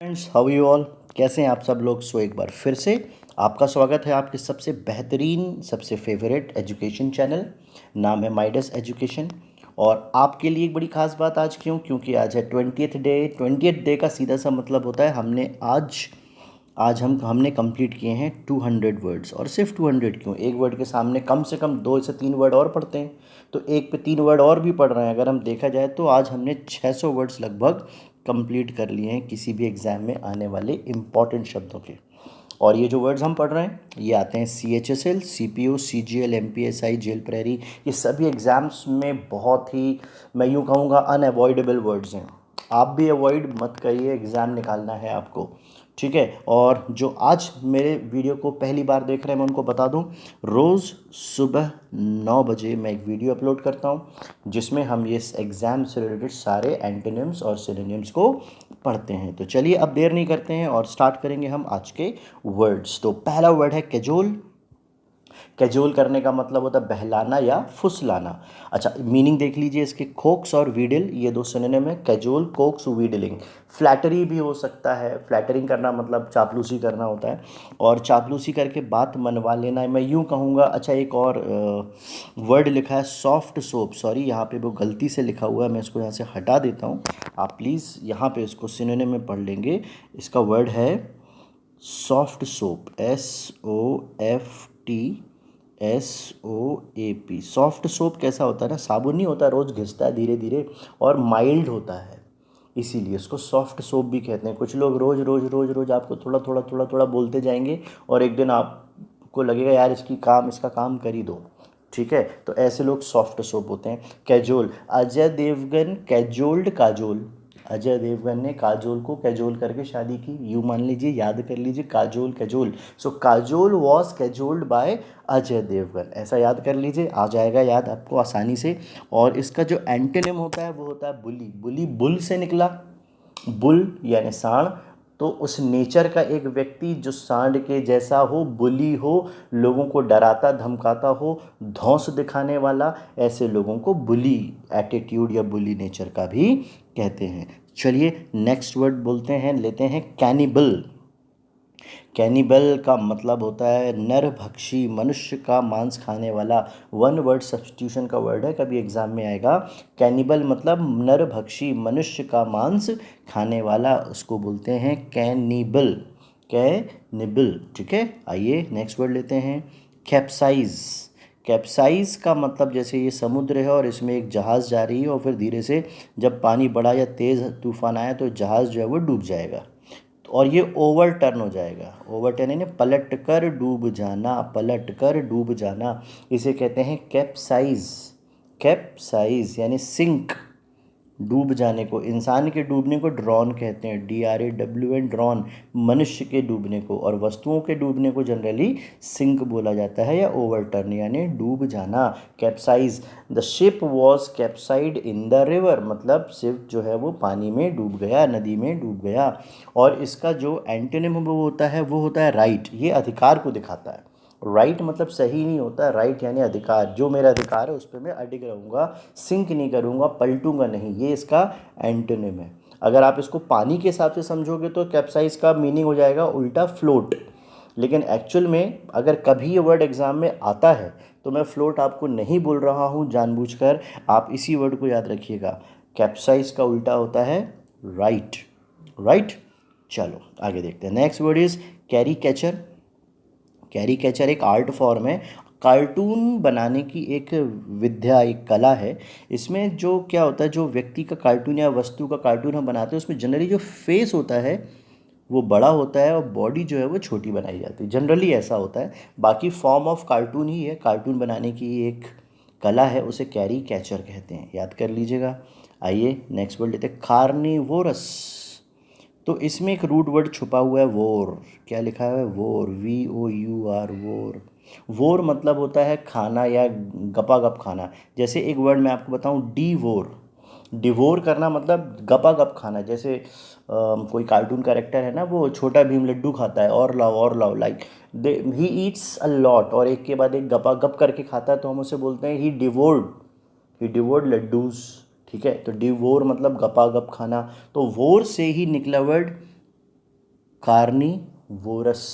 Friends, how you all, कैसे हैं आप सब लोग। एक बार फिर से आपका स्वागत है आपके सबसे बेहतरीन सबसे फेवरेट एजुकेशन चैनल, नाम है माइडस एजुकेशन। और आपके लिए एक बड़ी ख़ास बात आज क्योंकि आज है 20th डे। 20th डे का सीधा सा मतलब होता है हमने आज आज हमने कंप्लीट किए हैं 200 वर्ड्स। और सिर्फ 200 क्यों, एक वर्ड के सामने कम से कम 2 से 3 वर्ड और पढ़ते हैं, तो एक पे 3 वर्ड और भी पढ़ रहे हैं। अगर हम देखा जाए तो आज हमने 600 वर्ड्स लगभग कंप्लीट कर लिए हैं किसी भी एग्ज़ाम में आने वाले इम्पॉर्टेंट शब्दों के। और ये जो वर्ड्स हम पढ़ रहे हैं ये आते हैं CHSL, CPO, CGL, MPSI, jail प्रेरी। ये सभी एग्ज़ाम्स में बहुत ही, मैं यूँ कहूँगा, अनअवॉइडेबल वर्ड्स हैं। आप भी अवॉइड मत करिए, एग्ज़ाम निकालना है आपको, ठीक है। और जो आज मेरे वीडियो को पहली बार देख रहे हैं मैं उनको बता दूं, रोज़ सुबह 9 बजे मैं एक वीडियो अपलोड करता हूं जिसमें हम ये एग्ज़ाम से रिलेटेड सारे एंटोनिम्स और सिनोनिम्स को पढ़ते हैं। तो चलिए अब देर नहीं करते हैं और स्टार्ट करेंगे हम आज के वर्ड्स। तो पहला वर्ड है कैजोल। कैजोल करने का मतलब होता है बहलाना या फुसलाना। अच्छा, मीनिंग देख लीजिए इसके, कोक्स और वीडल, ये दो सिनोनिम है। Cajole, Cokes, वीडलिंग। फ्लैटरी भी हो सकता है, फ्लैटरिंग करना मतलब चापलूसी करना होता है, और चापलूसी करके बात मनवा लेना है, मैं यूँ कहूँगा। अच्छा, एक और वर्ड लिखा है सॉफ्ट सोप, सॉरी यहाँ पे वो गलती से लिखा हुआ है, मैं इसको यहाँ से हटा देता हूँ। आप प्लीज़ यहाँ पे इसको सिनोनिम में पढ़ लेंगे। इसका वर्ड है soft soap, SOFT SOAP। Soft soap कैसा होता है ना, साबुन नहीं होता, रोज़ घिसता है धीरे धीरे, और माइल्ड होता है, इसीलिए इसको सॉफ्ट सोप भी कहते हैं। कुछ लोग रोज़ रोज़ रोज़ रोज़ आपको थोड़ा थोड़ा थोड़ा थोड़ा बोलते जाएंगे और एक दिन आपको लगेगा यार इसका काम कर ही दो, ठीक है। तो ऐसे लोग सॉफ्ट सोप होते हैं। कैजोल, अजय देवगन कैजोल्ड काजोल। अजय देवगन ने काजोल को कैजोल करके शादी की, यूँ मान लीजिए, याद कर लीजिए, Kajol cajole. So Kajol was cajoled by Ajay Devgn, ऐसा याद कर लीजिए, आ जाएगा याद आपको आसानी से। और इसका जो एंटोनिम होता है वो होता है बुली। बुली बुल से निकला, बुल यानी सांड। तो उस नेचर का एक व्यक्ति जो सांड के जैसा हो, बुली हो, लोगों को डराता धमकाता हो, धौंस दिखाने वाला, ऐसे लोगों को बुली एटीट्यूड या बुली नेचर का भी कहते हैं। चलिए नेक्स्ट वर्ड बोलते हैं, लेते हैं कैनिबल। कैनिबल का मतलब होता है नरभक्षी, मनुष्य का मांस खाने वाला। वन वर्ड सब्स्टिट्यूशन का वर्ड है, कभी एग्जाम में आएगा। कैनिबल मतलब नरभक्षी, मनुष्य का मांस खाने वाला, उसको बोलते हैं कैनिबल। कैनिबल, ठीक है। आइए नेक्स्ट वर्ड लेते हैं, कैप्साइज। कैप्साइज का मतलब जैसे ये समुद्र है और इसमें एक जहाज़ जा रही है और फिर धीरे से जब पानी बढ़ा या तेज़ तूफान आया तो जहाज़ जो है वो डूब जाएगा, और ये ओवर टर्न हो जाएगा। ओवर टर्न यानी पलट कर डूब जाना, पलट कर डूब जाना, इसे कहते हैं कैप्साइज। कैप्साइज यानी सिंक, डूब जाने को। इंसान के डूबने को ड्रॉन कहते हैं, DRAWN, ड्रॉन, मनुष्य के डूबने को। और वस्तुओं के डूबने को जनरली सिंक बोला जाता है या ओवरटर्न यानी डूब जाना। Capsize, the ship was capsized in the river, मतलब शिप जो है वो पानी में डूब गया, नदी में डूब गया। और इसका जो एंटोनिम वो होता है राइट। ये अधिकार को दिखाता है। राइट मतलब सही नहीं होता, राइट यानी अधिकार, जो मेरा अधिकार है उस पर मैं अडिग रहूँगा, सिंक नहीं करूँगा, पलटूंगा नहीं, ये इसका एंटोनिम है। अगर आप इसको पानी के हिसाब से समझोगे तो कैप्साइज का मीनिंग हो जाएगा उल्टा फ्लोट। लेकिन एक्चुअल में अगर कभी ये वर्ड एग्ज़ाम में आता है तो मैं फ्लोट आपको नहीं बोल रहा हूँ जानबूझकर, आप इसी वर्ड को याद रखिएगा। कैप्साइज का उल्टा होता है राइट। राइट, चलो आगे देखते हैं। Next word is carry catcher. Carry catcher एक आर्ट फॉर्म है, कार्टून बनाने की एक विद्या, एक कला है। इसमें जो क्या होता है, जो व्यक्ति का कार्टून या वस्तु का कार्टून हम बनाते हैं उसमें जनरली जो फेस होता है वो बड़ा होता है और बॉडी जो है वो छोटी बनाई जाती है, जनरली ऐसा होता है। बाकी फॉर्म ऑफ कार्टून ही है, कार्टून बनाने की एक कला है, उसे कैरी कैचर कहते हैं, याद कर लीजिएगा। आइए नेक्स्ट वर्ड लेते हैं, कार्निवोरस। तो इसमें एक रूट वर्ड छुपा हुआ है, वोर। क्या लिखा है, वोर, VOUR, वोर। वोर मतलब होता है खाना या गपागप खाना। जैसे एक वर्ड मैं आपको बताऊं, डिवोर। डिवोर करना मतलब गपागप खाना। जैसे कोई कार्टून कैरेक्टर है ना, वो छोटा भीम लड्डू खाता है, और लाओ, like he eats a lot, और एक के बाद एक गपागप करके खाता है, तो हम उसे बोलते हैं ही डिवोर्ड लड्डूस, ठीक है। तो डिवोर मतलब गपागप खाना। तो वोर से ही निकला वर्ड कार्निवोरस।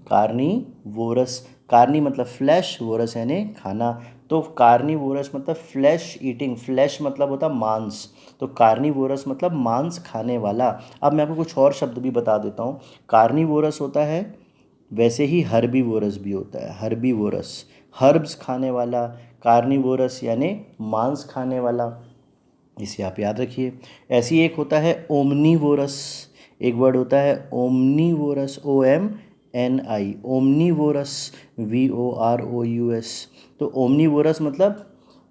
कार्निवोरस, कार्नी मतलब फ्लैश, वोरस यानी खाना। तो कार्निवोरस मतलब फ्लैश ईटिंग, फ्लैश मतलब होता मांस, तो कार्निवोरस मतलब मांस खाने वाला। अब मैं आपको कुछ और शब्द भी बता देता हूँ। कार्निवोरस होता है, वैसे ही हर्बीवोरस भी होता है, हर्बीवोरस हर्ब्स खाने वाला, कार्निवोरस यानी मांस खाने वाला, इसे आप याद रखिए। ऐसी एक होता है ओमनीवोरस, एक वर्ड होता है ओमनीवोरस, OMNI, ओमनीवोरस, VOROUS। तो ओमनीवोरस मतलब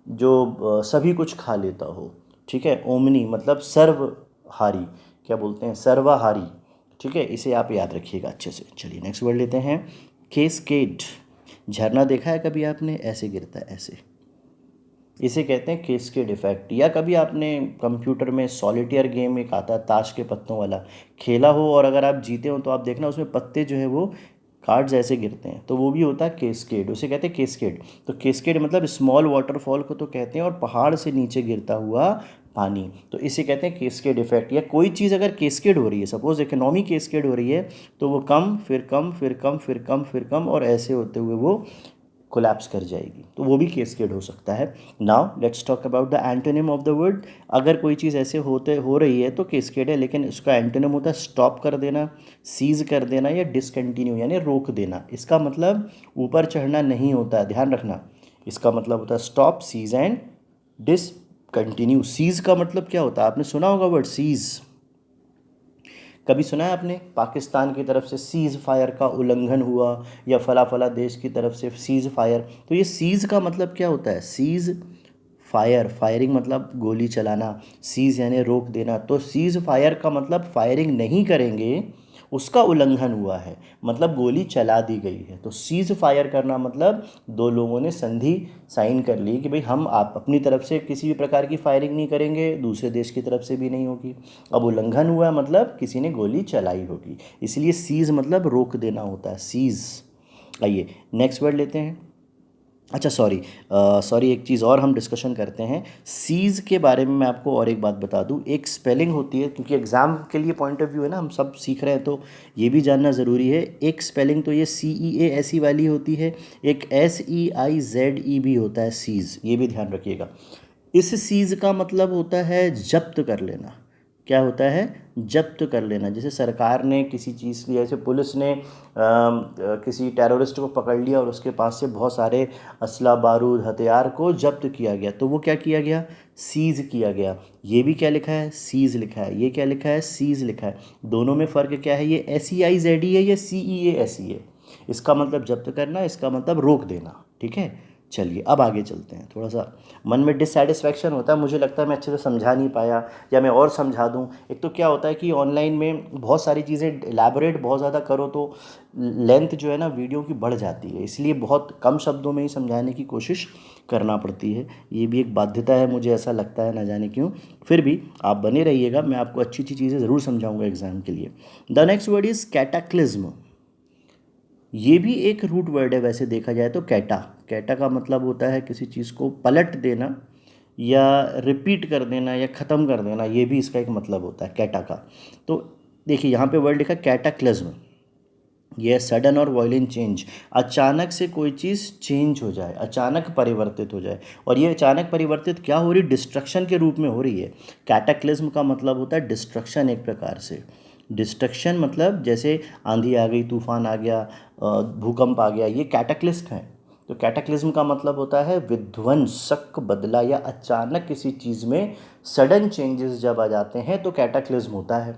जो सभी कुछ खा लेता हो, ठीक है। ओमनी मतलब सर्वहारी, क्या बोलते हैं, सर्वाहारी, ठीक है। इसे आप याद रखिएगा अच्छे से। चलिए नेक्स्ट वर्ड लेते हैं, केस्केड। झरना देखा है कभी आपने, ऐसे गिरता है ऐसे, इसे कहते हैं केस्केड इफेक्ट। या कभी आपने कंप्यूटर में सॉलिटेयर गेम एक आता है ताश के पत्तों वाला, खेला हो और अगर आप जीते हो तो आप देखना उसमें पत्ते जो है वो कार्ड्स ऐसे गिरते हैं, तो वो भी होता है केस्केड, उसे कहते हैं केस्केड। तो केस्केड मतलब स्मॉल वाटरफॉल को तो कहते हैं, और पहाड़ से नीचे गिरता हुआ पानी, तो इसे कहते हैं केस्केड इफेक्ट। या कोई चीज़ अगर केस्केड हो रही है, सपोज इकोनॉमी केस्केड हो रही है, तो वो कम फिर कम फिर कम फिर कम फिर कम और ऐसे होते हुए वो कोलैप्स कर जाएगी, तो वो भी केस्केड हो सकता है। Now let's talk about the antonym of the word. अगर कोई चीज़ ऐसे हो रही है तो केस्केड है, लेकिन इसका एंटोनिम होता है स्टॉप कर देना, सीज कर देना या डिसकंटिन्यू यानी रोक देना। इसका मतलब ऊपर चढ़ना नहीं होता है, ध्यान रखना। इसका मतलब होता है stop, cease and discontinue. Cease का मतलब क्या होता है, आपने सुना होगा वर्ड सीज, कभी सुना है आपने पाकिस्तान की तरफ से सीज़ फायर का उल्लंघन हुआ, या फला फला देश की तरफ से सीज़ फायर। तो ये सीज़ का मतलब क्या होता है, सीज़ फायर, फायरिंग मतलब गोली चलाना, सीज़ यानी रोक देना। तो सीज़ फायर का मतलब फायरिंग नहीं करेंगे, उसका उल्लंघन हुआ है, मतलब गोली चला दी गई है। तो सीज़ फायर करना मतलब दो लोगों ने संधि साइन कर ली कि भाई हम आप अपनी तरफ से किसी भी प्रकार की फायरिंग नहीं करेंगे, दूसरे देश की तरफ से भी नहीं होगी। अब उल्लंघन हुआ मतलब किसी ने गोली चलाई होगी, इसलिए सीज़ मतलब रोक देना होता है, सीज़। आइए नेक्स्ट वर्ड लेते हैं। अच्छा सॉरी एक चीज़ और हम डिस्कशन करते हैं सीज़ के बारे में। मैं आपको और एक बात बता दूं, एक स्पेलिंग होती है, क्योंकि एग्ज़ाम के लिए पॉइंट ऑफ व्यू है ना, हम सब सीख रहे हैं तो ये भी जानना ज़रूरी है। एक स्पेलिंग तो ये CEASE वाली होती है, एक SEIZE भी होता है सीज़, ये भी ध्यान रखिएगा। इस सीज़ का मतलब होता है जब्त कर लेना। क्या होता है, जब्त कर लेना। जैसे सरकार ने किसी चीज़ की, जैसे पुलिस ने किसी टेररिस्ट को पकड़ लिया और उसके पास से बहुत सारे असला बारूद हथियार को जब्त किया गया, तो वो क्या किया गया, सीज़ किया गया। ये भी क्या लिखा है, सीज़ लिखा है, ये क्या लिखा है, सीज़ लिखा है। दोनों में फ़र्क क्या है, ये SEIZE है, ये CEASE है। इसका मतलब जब्त करना, इसका मतलब रोक देना, ठीक है। चलिए अब आगे चलते हैं। थोड़ा सा मन में डिससेटिस्फैक्शन होता है, मुझे लगता है मैं अच्छे से समझा नहीं पाया, या मैं और समझा दूं। एक तो क्या होता है कि ऑनलाइन में बहुत सारी चीज़ें एलैबोरेट बहुत ज़्यादा करो तो लेंथ जो है ना वीडियो की बढ़ जाती है, इसलिए बहुत कम शब्दों में ही समझाने की कोशिश करना पड़ती है। ये भी एक बाध्यता है, मुझे ऐसा लगता है, ना जाने क्यों। फिर भी आप बने रहिएगा, मैं आपको अच्छी अच्छी चीज़ें ज़रूर समझाऊंगा एग्जाम के लिए। The next word is cataclysm. ये भी एक रूट वर्ड है वैसे देखा जाए तो। कैटा, कैटा का मतलब होता है किसी चीज़ को पलट देना या रिपीट कर देना या ख़त्म कर देना, ये भी इसका एक मतलब होता है कैटा का। तो देखिए यहाँ पे वर्ड लिखा कैटाक्लिज्म, यह सडन और वायलेंट चेंज, अचानक से कोई चीज़ चेंज हो जाए, अचानक परिवर्तित हो जाए। और ये अचानक परिवर्तित क्या हो रही, डिस्ट्रक्शन के रूप में हो रही है। कैटाक्लिज्म का मतलब होता है डिस्ट्रक्शन, एक प्रकार से डिस्ट्रक्शन, मतलब जैसे आंधी आ गई, तूफान आ गया, भूकंप आ गया, ये कैटाक्लिस्ट हैं। तो कैटाक्लिज्म का मतलब होता है विध्वंसक बदला, या अचानक किसी चीज़ में सडन चेंजेस जब आ जाते हैं तो कैटाक्लिज्म होता है।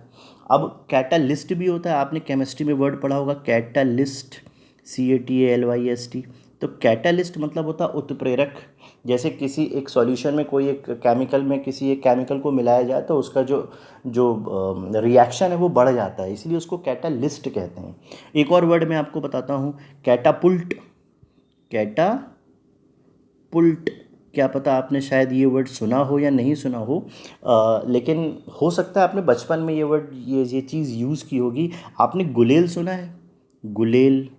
अब कैटालिस्ट भी होता है, आपने केमिस्ट्री में वर्ड पढ़ा होगा कैटालिस्ट, CATALYST। तो कैटालिस्ट मतलब होता है उत्प्रेरक। जैसे किसी एक सॉल्यूशन में कोई एक केमिकल में किसी एक केमिकल को मिलाया जाए तो उसका जो जो रिएक्शन है वो बढ़ जाता है, इसलिए उसको कैटालिस्ट कहते हैं। एक और वर्ड मैं आपको बताता हूँ, कैटापुल्ट। कैटापुल्ट, क्या पता आपने शायद ये वर्ड सुना हो या नहीं सुना हो, लेकिन हो सकता है आपने बचपन में ये वर्ड ये चीज़ यूज़ की होगी। आपने गुलेल सुना है, गुलेल,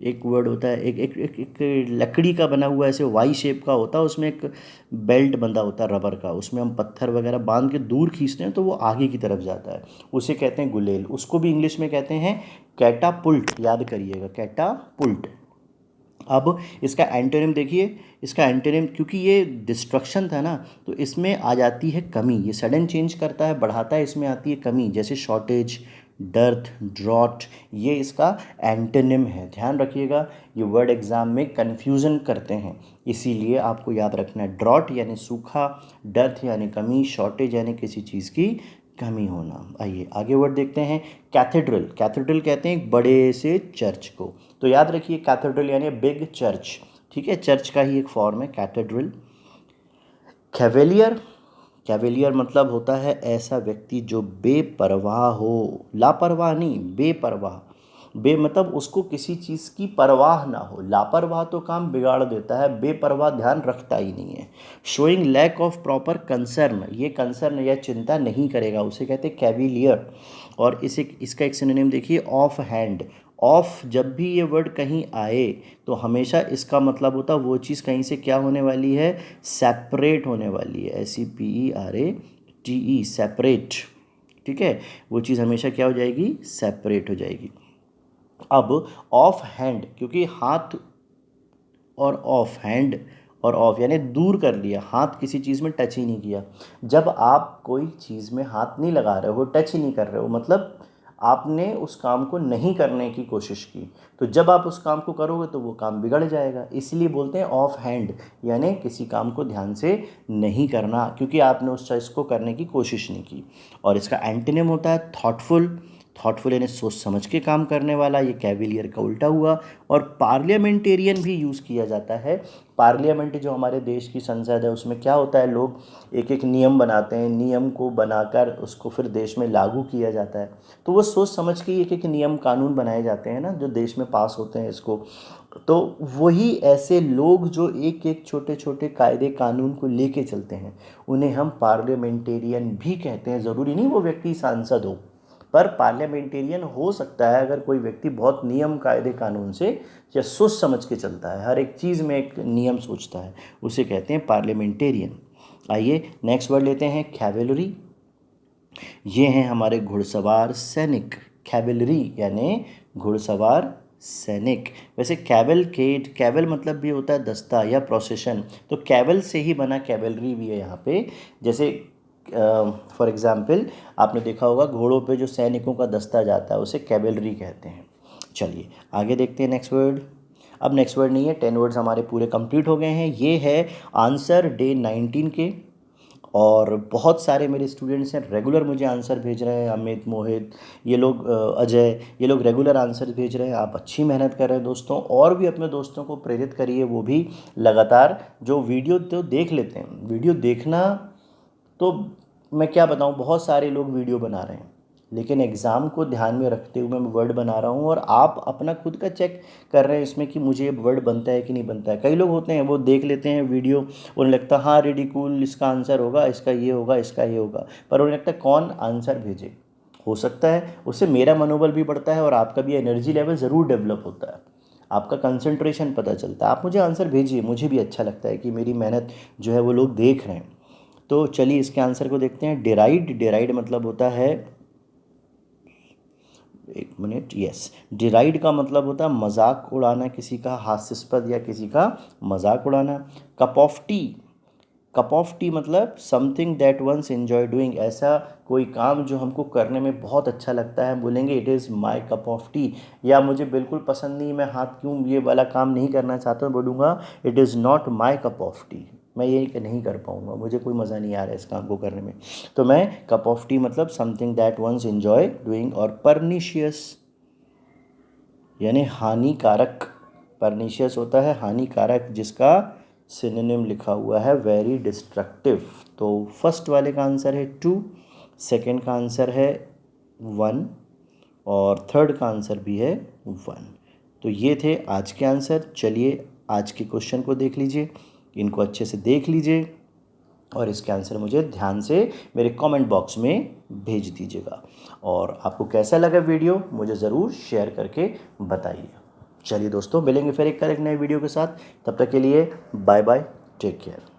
एक वर्ड होता है, एक लकड़ी का बना हुआ ऐसे वाई शेप का होता है, उसमें एक बेल्ट बंधा होता है रबर का, उसमें हम पत्थर वगैरह बांध के दूर खींचते हैं तो वो आगे की तरफ जाता है, उसे कहते हैं गुलेल। उसको भी इंग्लिश में कहते हैं कैटापुल्ट, याद करिएगा, कैटापुल्ट। अब इसका एंटोनिम देखिए, इसका एंटोनिम, क्योंकि ये डिस्ट्रक्शन था ना, तो इसमें आ जाती है कमी, ये सडन चेंज करता है, बढ़ाता है, इसमें आती है कमी, जैसे शॉर्टेज, डर्थ, ड्रॉट, ये इसका एंटोनिम है। ध्यान रखिएगा, ये वर्ड एग्जाम में कन्फ्यूज़न करते हैं, इसीलिए आपको याद रखना है। ड्रॉट यानी सूखा, डर्थ यानी कमी, शॉर्टेज यानी किसी चीज़ की कमी होना। आइए आगे वर्ड देखते हैं। कैथेड्रल, कैथेड्रल कहते हैं एक बड़े से चर्च को, तो याद रखिए कैथेड्रल यानी बिग चर्च, ठीक है, चर्च का ही एक फॉर्म है कैथेड्रल। कैवेलियर, कैवेलियर मतलब होता है ऐसा व्यक्ति जो बेपरवाह हो, लापरवाह नहीं, बेपरवाह। बे मतलब उसको किसी चीज़ की परवाह ना हो, लापरवाह तो काम बिगाड़ देता है, बेपरवाह ध्यान रखता ही नहीं है। Showing lack of proper concern, ये कंसर्न या चिंता नहीं करेगा, उसे कहते हैं कैविलियर। और इसे, इसका एक सिनोनिम देखिए, ऑफ हैंड। ऑफ, जब भी ये वर्ड कहीं आए तो हमेशा इसका मतलब होता है वो चीज़ कहीं से क्या होने वाली है, सेपरेट होने वाली है, SEPARATE, सेपरेट, ठीक है, वो चीज़ हमेशा क्या हो जाएगी, सेपरेट हो जाएगी। अब ऑफ हैंड, क्योंकि हाथ और ऑफ हैंड, और ऑफ यानी दूर कर लिया, हाथ किसी चीज़ में टच ही नहीं किया। जब आप कोई चीज़ में हाथ नहीं लगा रहे हो, टच ही नहीं कर रहे हो, मतलब आपने उस काम को नहीं करने की कोशिश की, तो जब आप उस काम को करोगे तो वो काम बिगड़ जाएगा, इसलिए बोलते हैं ऑफ हैंड, यानी किसी काम को ध्यान से नहीं करना, क्योंकि आपने उस चीज़ को करने की कोशिश नहीं की। और इसका एंटोनिम होता है थॉटफुल, थॉटफुल यानी सोच समझ के काम करने वाला, ये कैविलियर का उल्टा हुआ। और पार्लियामेंटेरियन भी यूज़ किया जाता है। पार्लियामेंट जो हमारे देश की संसद है, उसमें क्या होता है, लोग एक एक नियम बनाते हैं, नियम को बनाकर उसको फिर देश में लागू किया जाता है, तो वो सोच समझ के एक एक नियम कानून बनाए जाते हैं ना, जो देश में पास होते हैं इसको। तो वही ऐसे लोग जो एक एक छोटे छोटे कायदे कानून को लेके चलते हैं, उन्हें हम पार्लियामेंटेरियन भी कहते हैं। ज़रूरी नहीं वो व्यक्ति सांसद हो, पर पार्लियामेंटेरियन हो सकता है अगर कोई व्यक्ति बहुत नियम कायदे कानून से या सोच समझ के चलता है, हर एक चीज़ में एक नियम सोचता है, उसे कहते हैं पार्लियामेंटेरियन। आइए नेक्स्ट वर्ड लेते हैं, कैवेलरी। ये हैं हमारे घुड़सवार सैनिक, कैवेलरी यानी घुड़सवार सैनिक। वैसे कैवलकेड, कैवल मतलब भी होता है दस्ता या प्रोसेशन, तो कैवल से ही बना कैवेलरी भी है यहाँ पे। जैसे फॉर एग्ज़ाम्पल आपने देखा होगा घोड़ों पे जो सैनिकों का दस्ता जाता है उसे कैवेलरी कहते हैं। चलिए आगे देखते हैं नेक्स्ट वर्ड। अब नेक्स्ट वर्ड नहीं है, 10 वर्ड्स हमारे पूरे कंप्लीट हो गए हैं। ये है आंसर डे 19 के, और बहुत सारे मेरे स्टूडेंट्स हैं रेगुलर मुझे आंसर भेज रहे हैं, अमित, मोहित, ये लोग, अजय, ये लोग रेगुलर आंसर भेज रहे हैं। आप अच्छी मेहनत कर रहे हैं दोस्तों, और भी अपने दोस्तों को प्रेरित करिए, वो भी लगातार जो वीडियो तो देख लेते हैं। वीडियो देखना तो मैं क्या बताऊं, बहुत सारे लोग वीडियो बना रहे हैं, लेकिन एग्ज़ाम को ध्यान में रखते हुए मैं वर्ड बना रहा हूं, और आप अपना खुद का चेक कर रहे हैं इसमें कि मुझे ये वर्ड बनता है कि नहीं बनता है। कई लोग होते हैं वो देख लेते हैं वीडियो, उन्हें लगता है हाँ रिडिकूल, इसका आंसर होगा, इसका ये होगा, इसका ये होगा, पर उन्हें लगता है कौन आंसर भेजे। हो सकता है उससे मेरा मनोबल भी बढ़ता है और आपका भी एनर्जी लेवल ज़रूर डेवलप होता है, आपका कंसंट्रेशन पता चलता है। आप मुझे आंसर भेजिए, मुझे भी अच्छा लगता है कि मेरी मेहनत जो है वो लोग देख रहे हैं। तो चलिए इसके आंसर को देखते हैं। डेराइड, डेराइड मतलब होता है, एक मिनट, यस, डिराइड का मतलब होता है मजाक उड़ाना, किसी का हास्यास्पद या किसी का मजाक उड़ाना। Cup of tea, cup of tea मतलब something that one's enjoy doing, ऐसा कोई काम जो हमको करने में बहुत अच्छा लगता है, बोलेंगे it is my cup of T. या मुझे बिल्कुल पसंद नहीं, मैं हाथ क्यों ये वाला काम नहीं करना चाहता हूँ, बोलूँगा it is not my cup of T, मैं ये नहीं कर पाऊँगा, मुझे कोई मज़ा नहीं आ रहा है इस काम को करने में। तो मैं कप ऑफ टी मतलब something that one's enjoy doing. और परनिशियस यानी हानिकारक, परनिशियस होता है हानिकारक, जिसका सिनोनिम लिखा हुआ है वेरी डिस्ट्रक्टिव। तो फर्स्ट वाले का आंसर है 2, सेकंड का आंसर है 1, और थर्ड का आंसर भी है 1। तो ये थे आज के आंसर। चलिए आज के क्वेश्चन को देख लीजिए, इनको अच्छे से देख लीजिए, और इसके आंसर मुझे ध्यान से मेरे कमेंट बॉक्स में भेज दीजिएगा। और आपको कैसा लगा वीडियो मुझे ज़रूर शेयर करके बताइए। चलिए दोस्तों, मिलेंगे फिर एक नए वीडियो के साथ। तब तक के लिए बाय बाय, टेक केयर।